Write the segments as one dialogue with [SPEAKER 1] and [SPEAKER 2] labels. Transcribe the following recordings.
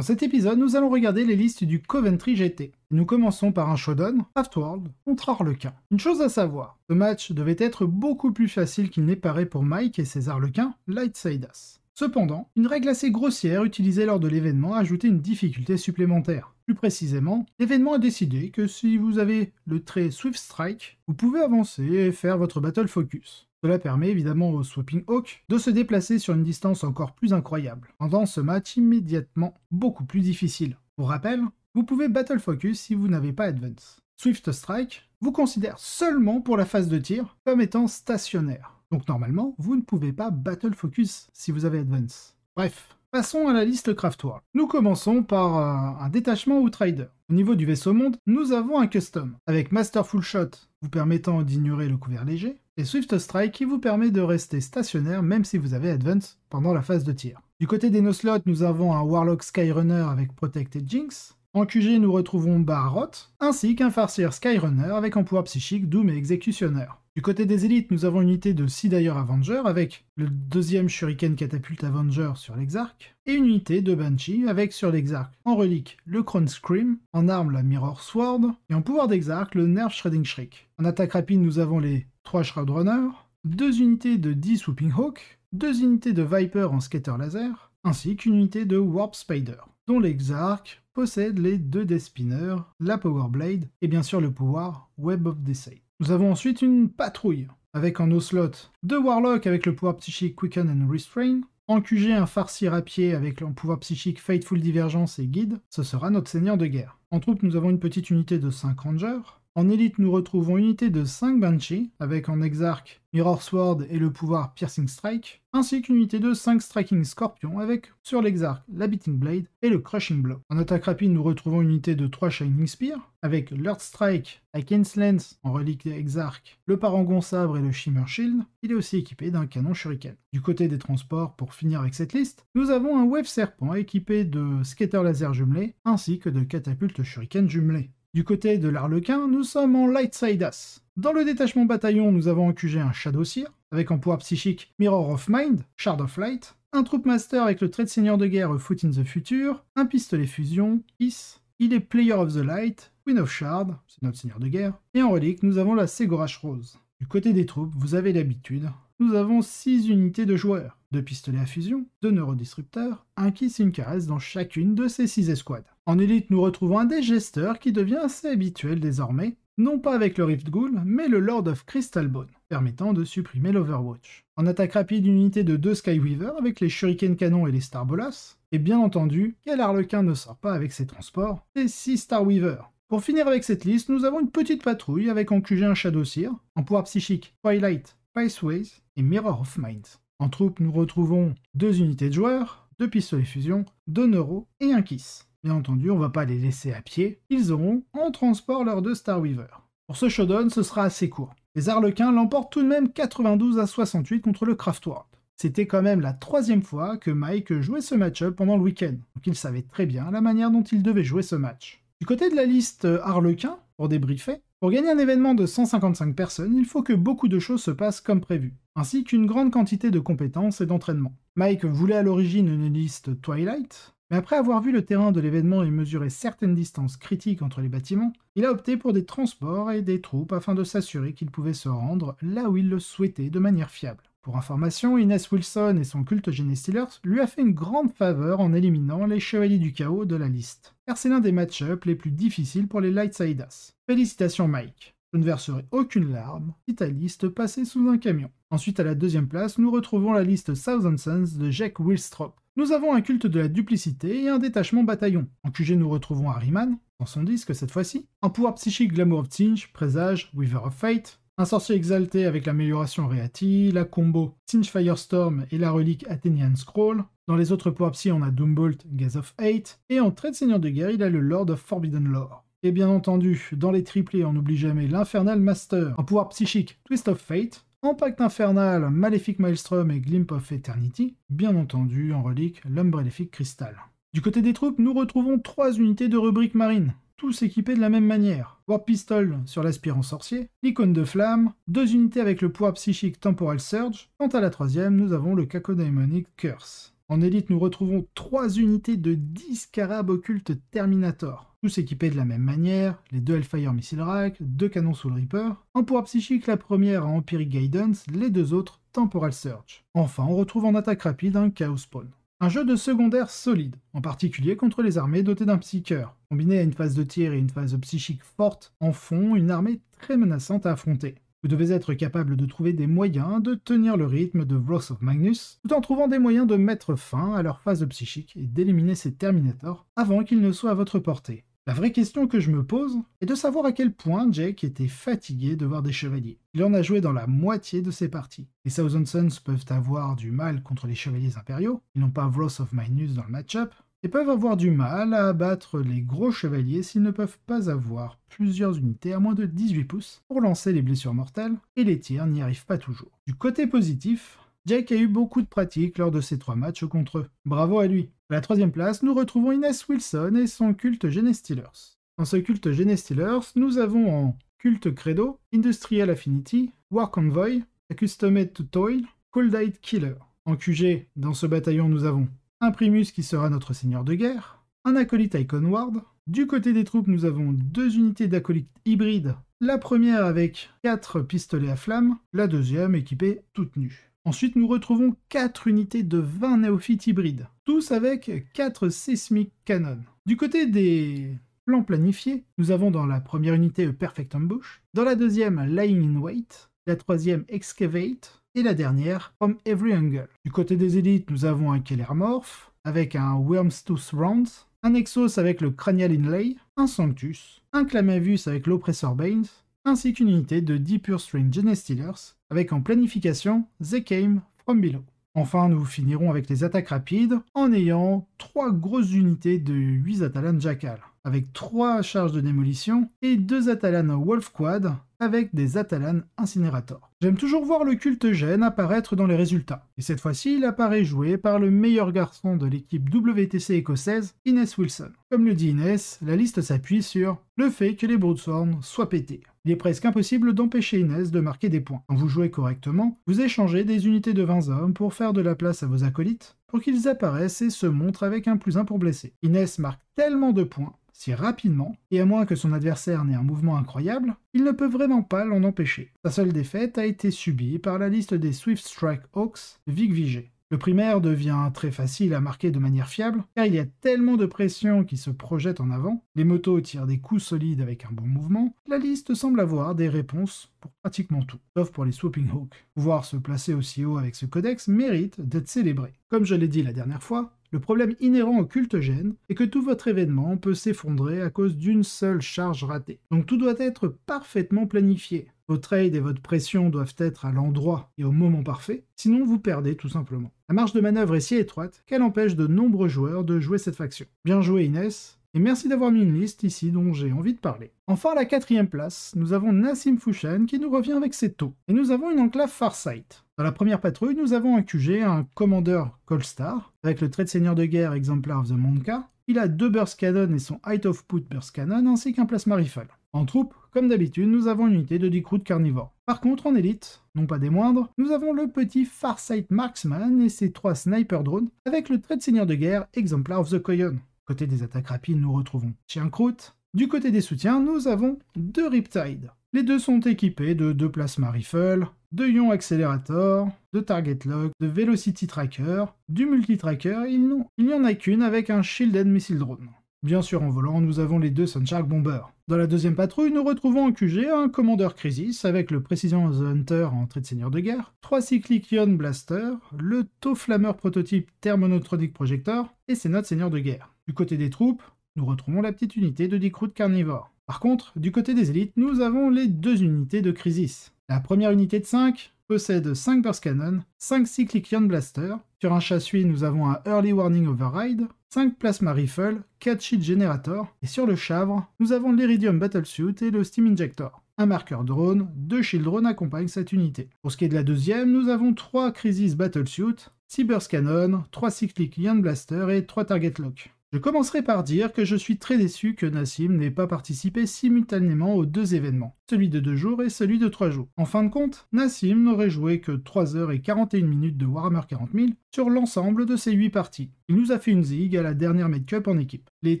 [SPEAKER 1] Dans cet épisode, nous allons regarder les listes du Coventry GT. Nous commençons par un showdown, Craftworld contre Harlequin. Une chose à savoir, ce match devait être beaucoup plus facile qu'il n'est paraît pour Mike et ses Harlequins, Lightside-Us. Cependant, une règle assez grossière utilisée lors de l'événement a ajouté une difficulté supplémentaire. Plus précisément, l'événement a décidé que si vous avez le trait Swift Strike, vous pouvez avancer et faire votre Battle Focus. Cela permet évidemment au Sweeping Hawk de se déplacer sur une distance encore plus incroyable, rendant ce match immédiatement beaucoup plus difficile. Pour rappel, vous pouvez Battle Focus si vous n'avez pas Advance. Swift Strike vous considère seulement pour la phase de tir comme étant stationnaire. Donc normalement, vous ne pouvez pas Battle Focus si vous avez Advance. Bref, passons à la liste Craftworld. Nous commençons par un détachement Outrider. Au niveau du vaisseau monde, nous avons un custom, avec Masterful Shot vous permettant d'ignorer le couvert léger, et Swift Strike qui vous permet de rester stationnaire même si vous avez Advance pendant la phase de tir. Du côté des no-slots, nous avons un Warlock Skyrunner avec Protected Jinx. En QG, nous retrouvons Barrot, ainsi qu'un Farseer Skyrunner avec en pouvoir psychique Doom et Exécutionneur. Du côté des élites, nous avons une unité de Sea Dire Avenger avec le deuxième Shuriken Catapulte Avenger sur l'Exarch, et une unité de Banshee avec sur l'Exarch en relique le Crown Scream, en arme la Mirror Sword, et en pouvoir d'Exarch le Nerve Shredding Shriek. En attaque rapide, nous avons les 3 Shroud Runner, 2 unités de 10 Swooping Hawk, 2 unités de Viper en Scatter Laser, ainsi qu'une unité de Warp Spider, dont l'Exarch possède les 2 Death Spinners, la Power Blade, et bien sûr le pouvoir Web of Decay. Nous avons ensuite une patrouille, avec en no slot 2 Warlock avec le pouvoir psychique Quicken and Restrain, en QG un Farseer à pied avec le pouvoir psychique Fateful Divergence et Guide, ce sera notre seigneur de guerre. En troupe, nous avons une petite unité de 5 Rangers. En élite, nous retrouvons une unité de 5 Banshee, avec en Exarch Mirror Sword et le pouvoir Piercing Strike, ainsi qu'une unité de 5 Striking Scorpion, avec sur l'Exarch la Beating Blade et le Crushing Blow. En attaque rapide, nous retrouvons une unité de 3 Shining Spear, avec l'Earth Strike, la Kane's Lance en relique Exarch, le Parangon Sabre et le Shimmer Shield. Il est aussi équipé d'un canon Shuriken. Du côté des transports, pour finir avec cette liste, nous avons un Wave Serpent équipé de Scatter Laser jumelé, ainsi que de catapultes Shuriken jumelées. Du côté de l'Harlequin, nous sommes en Lightside-Us. Dans le détachement bataillon, nous avons en QG un Shadowseer, avec en pouvoir psychique Mirror of Mind, Shard of Light, un Troop Master avec le trait de seigneur de guerre Foot in the Future, un pistolet fusion, Is, il est Player of the Light, Queen of Shard, c'est notre seigneur de guerre, et en relique, nous avons la Ségorach Rose. Du côté des troupes, vous avez l'habitude, nous avons 6 unités de joueurs, 2 pistolets à fusion, 2 neurodisrupteurs, un kiss et une caresse dans chacune de ces 6 escouades. En élite, nous retrouvons un Dégester qui devient assez habituel désormais, non pas avec le Rift Ghoul, mais le Lord of Crystal Bone, permettant de supprimer l'Overwatch. En attaque rapide, une unité de 2 Skyweaver avec les Shuriken Canons et les Star Bolas, et bien entendu, quel Harlequin ne sort pas avec ses transports, les 6 Starweaver. Pour finir avec cette liste, nous avons une petite patrouille avec en QG un Shadowseer, en pouvoir psychique Twilight, Paceways et Mirror of Minds. En troupe, nous retrouvons 2 unités de joueurs, 2 pistolets fusion, 2 neuros et un kiss. Bien entendu, on va pas les laisser à pied, ils auront en transport leurs 2 Starweaver. Pour ce showdown, ce sera assez court. Les Harlequins l'emportent tout de même 92-68 contre le Craftworld. C'était quand même la 3e fois que Mike jouait ce match-up pendant le week-end, donc il savait très bien la manière dont il devait jouer ce match. Du côté de la liste Harlequin, pour débriefer, pour gagner un événement de 155 personnes, il faut que beaucoup de choses se passent comme prévu, ainsi qu'une grande quantité de compétences et d'entraînement. Mike voulait à l'origine une liste Twilight, mais après avoir vu le terrain de l'événement et mesuré certaines distances critiques entre les bâtiments, il a opté pour des transports et des troupes afin de s'assurer qu'il pouvait se rendre là où il le souhaitait de manière fiable. Pour information, Innes Wilson et son culte Genestealers lui a fait une grande faveur en éliminant les Chevaliers du Chaos de la liste, car c'est l'un des match-ups les plus difficiles pour les Lightside-Us. Félicitations Mike, je ne verserai aucune larme si ta liste passait sous un camion. Ensuite à la 2e place, nous retrouvons la liste Thousand Suns de Jake Willstrop. Nous avons un culte de la duplicité et un détachement bataillon. En QG, nous retrouvons Harryman, dans son disque cette fois-ci, un pouvoir psychique Glamour of Tsinch, Présage, Weaver of Fate, un sorcier exalté avec l'amélioration Reati, la combo Tsinch Firestorm et la relique Athenian Scroll. Dans les autres pouvoirs psy, on a Doombolt, Gaze of Hate, et en trait de seigneur de guerre, il a le Lord of Forbidden Lore. Et bien entendu, dans les triplés, on n'oublie jamais l'Infernal Master, un pouvoir psychique Twist of Fate, en pacte infernal, Malefic Maelstrom et Glimp of Eternity, bien entendu, en relique, l'Umbrellafic Crystal. Du côté des troupes, nous retrouvons 3 unités de rubrique marine, tous équipés de la même manière. Warp Pistol sur l'aspirant sorcier, l'icône de flamme, 2 unités avec le pouvoir psychique Temporal Surge, quant à la 3e, nous avons le Cacodemonic Curse. En élite, nous retrouvons 3 unités de 10 Scarab occultes Terminator, tous équipés de la même manière, les 2 Hellfire Missile Rack, 2 canons Soul Reaper, un pouvoir psychique la première à Empiric Guidance, les 2 autres Temporal Surge. Enfin, on retrouve en attaque rapide un Chaos Spawn. Un jeu de secondaire solide, en particulier contre les armées dotées d'un Psyker, combiné à une phase de tir et une phase psychique forte, en font une armée très menaçante à affronter. Vous devez être capable de trouver des moyens de tenir le rythme de Wrath of Magnus, tout en trouvant des moyens de mettre fin à leur phase psychique et d'éliminer ces Terminators avant qu'ils ne soient à votre portée. La vraie question que je me pose est de savoir à quel point Jake était fatigué de voir des chevaliers. Il en a joué dans la moitié de ses parties. Les Thousand Sons peuvent avoir du mal contre les chevaliers impériaux, ils n'ont pas Wrath of Magnus dans le match-up, et peuvent avoir du mal à abattre les gros chevaliers s'ils ne peuvent pas avoir plusieurs unités à moins de 18 pouces pour lancer les blessures mortelles, et les tirs n'y arrivent pas toujours. Du côté positif, Jake a eu beaucoup de pratique lors de ces 3 matchs contre eux. Bravo à lui. À la 3e place, nous retrouvons Ines Wilson et son culte Genestealers. Dans ce culte Genestealers, nous avons en culte Credo, Industrial Affinity, War Convoy, Accustomed to Toil, Coldite Killer. En QG, dans ce bataillon, nous avons un Primus qui sera notre seigneur de guerre, un acolyte Icon Ward. Du côté des troupes, nous avons 2 unités d'acolytes hybrides, la première avec 4 pistolets à flammes, la deuxième équipée toute nue. Ensuite, nous retrouvons 4 unités de 20 néophytes hybrides, tous avec 4 Seismic Cannon. Du côté des plans planifiés, nous avons dans la première unité Perfect Ambush, dans la deuxième Lying in Wait, la troisième Excavate, et la dernière From Every Angle. Du côté des élites, nous avons un Keller Morph, avec un Worm's Tooth Rounds, un Exos avec le Cranial Inlay, un Sanctus, un Clamavus avec l'Oppressor Banes, ainsi qu'une unité de 10 Pure String Genestealers, avec en planification They Came From Below. Enfin, nous finirons avec les attaques rapides, en ayant 3 grosses unités de 8 Atalan Jackal, avec 3 charges de démolition, et 2 Atalan Wolf Quad, avec des Atalan Incinérators. J'aime toujours voir le culte Gène apparaître dans les résultats, et cette fois-ci il apparaît joué par le meilleur garçon de l'équipe WTC écossaise, Ines Wilson. Comme le dit Inès, la liste s'appuie sur le fait que les Broadsworn soient pétés. Il est presque impossible d'empêcher Inès de marquer des points. Quand vous jouez correctement, vous échangez des unités de 20 hommes pour faire de la place à vos acolytes, pour qu'ils apparaissent et se montrent avec un +1 pour blesser. Inès marque tellement de points, si rapidement, et à moins que son adversaire n'ait un mouvement incroyable, il ne peut vraiment pas l'en empêcher. Sa seule défaite a été subie par la liste des Swift Strike Hawks, Vic Vigé. Le primaire devient très facile à marquer de manière fiable, car il y a tellement de pression qui se projette en avant, les motos tirent des coups solides avec un bon mouvement, la liste semble avoir des réponses pour pratiquement tout, sauf pour les Swooping Hawks. Pouvoir se placer aussi haut avec ce codex mérite d'être célébré. Comme je l'ai dit la dernière fois, le problème inhérent au culte Gène est que tout votre événement peut s'effondrer à cause d'une seule charge ratée. Donc tout doit être parfaitement planifié. Vos trades et votre pression doivent être à l'endroit et au moment parfait, sinon vous perdez tout simplement. La marge de manœuvre est si étroite qu'elle empêche de nombreux joueurs de jouer cette faction. Bien joué Inès, et merci d'avoir mis une liste ici dont j'ai envie de parler. Enfin, à la 4e place, nous avons Nassim Fushan qui nous revient avec ses taux. Et nous avons une enclave Farsight. Dans la première patrouille, nous avons un QG, un commandeur Colstar, avec le trait de seigneur de guerre Exemplar of the Monka. Il a 2 Burst Cannon et son Height of Put Burst Cannon, ainsi qu'un Plasma Rifle. En troupe, comme d'habitude, nous avons une unité de Decrute Carnivore. Par contre, en élite, non pas des moindres, nous avons le petit Farsight Marksman et ses 3 Sniper Drones, avec le trait de seigneur de guerre Exemplar of the Coyon. Côté des attaques rapides, nous retrouvons Chien-Croûte. Du côté des soutiens, nous avons 2 Riptide. Les deux sont équipés de 2 Plasma Rifle, de Ion Accelerator, de Target Lock, de Velocity Tracker, du Multi-Tracker, il n'y en a qu'une avec un Shielded Missile Drone. Bien sûr, en volant, nous avons les 2 Sunshark Bombers. Dans la 2e patrouille, nous retrouvons en QG un Commander Crisis avec le Precision of the Hunter en trait de seigneur de guerre, 3 Cyclic Ion Blaster, le Tau Flammer prototype Thermonotronic Projector et ses notes seigneur de guerre. Du côté des troupes, nous retrouvons la petite unité de Decrute Carnivore. Par contre, du côté des élites, nous avons les 2 unités de Crisis. La première unité de 5 possède 5 Burst Cannon, 5 Cyclic Ion Blaster. Sur un chassis, nous avons un Early Warning Override, 5 Plasma Rifle, 4 Shield Generator, et sur le Chavre, nous avons l'Iridium Battlesuit et le Steam Injector. Un marqueur drone, 2 Shield Drones accompagnent cette unité. Pour ce qui est de la deuxième, nous avons 3 Crisis Battlesuit, 6 Burst Cannon, 3 Cyclic Ion Blaster et 3 Target Lock. Je commencerai par dire que je suis très déçu que Nassim n'ait pas participé simultanément aux deux événements, celui de 2 jours et celui de 3 jours. En fin de compte, Nassim n'aurait joué que 3 heures et 41 minutes de Warhammer 40 000 sur l'ensemble de ses 8 parties. Il nous a fait une zig à la dernière Med Cup en équipe. Les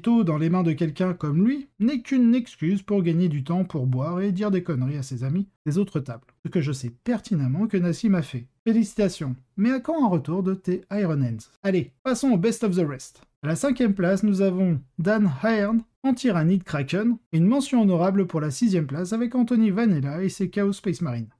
[SPEAKER 1] taux dans les mains de quelqu'un comme lui n'est qu'une excuse pour gagner du temps pour boire et dire des conneries à ses amis des autres tables. Ce que je sais pertinemment que Nassim a fait. Félicitations, mais à quand un retour de tes Iron Hands? Allez, passons au best of the rest. À la 5e place, nous avons Dan Hearn en Tyrannide Kraken, et une mention honorable pour la 6e place avec Anthony Vanella et ses Chaos Space Marine.